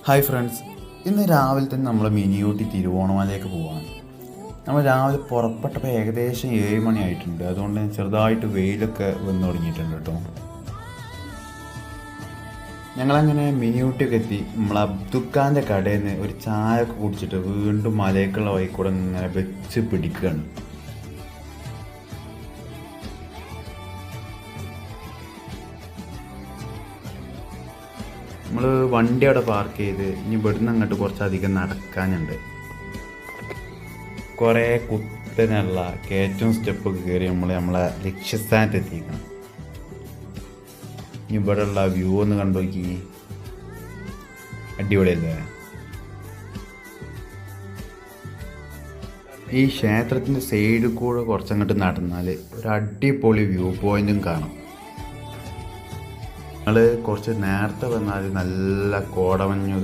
Hi friends, ഇന്ന് രാവിലെ തന്നെ നമ്മൾ മിനിയൂട്ടി തിരുവോണമലയിലേക്ക് പോവാണ്. നമ്മൾ രാവിലെ പുറപ്പെട്ടപ്പോൾ ഏകദേശം 7 മണി ആയിട്ടുണ്ട്. അതുകൊണ്ട് ചെറുതായിട്ട് വെയിലൊക്കെ വന്നു തുടങ്ങിയിട്ടുണ്ട് കേട്ടോ. ഞങ്ങളങ്ങനെ മിനിയൂട്ടിയൊക്കെ എത്തി. നമ്മൾ അബ്ദുക്കാൻ്റെ കടയിൽ നിന്ന് ഒരു ചായ ഒക്കെ കുടിച്ചിട്ട് വീണ്ടും മലയ്ക്കുള്ള വഴി കൂടെ ഇങ്ങനെ വെച്ച് പിടിക്കുകയാണ്. നമ്മൾ വണ്ടി അവിടെ പാർക്ക് ചെയ്ത് ഇനി ഇവിടുന്ന് അങ്ങോട്ട് കുറച്ചധികം നടക്കാനുണ്ട്. കുറേ കുത്തനുള്ള കയറ്റവും സ്റ്റെപ്പൊക്കെ കയറി നമ്മളെ ലക്ഷ്യസ്ഥാനത്ത് എത്തിക്കണം. ഇനി ഇവിടെ ഉള്ള വ്യൂ ഒന്ന് കണ്ടു നോക്കി, അടിപൊളിയല്ലേ? ഈ ക്ഷേത്രത്തിൻ്റെ സൈഡിൽ കൂടെ കുറച്ചങ്ങോട്ട് നടന്നാൽ ഒരു അടിപൊളി വ്യൂ പോയിന്റും കാണാം. ഞങ്ങൾ കുറച്ച് നേരത്തെ വന്നാൽ നല്ല കോടമഞ്ഞു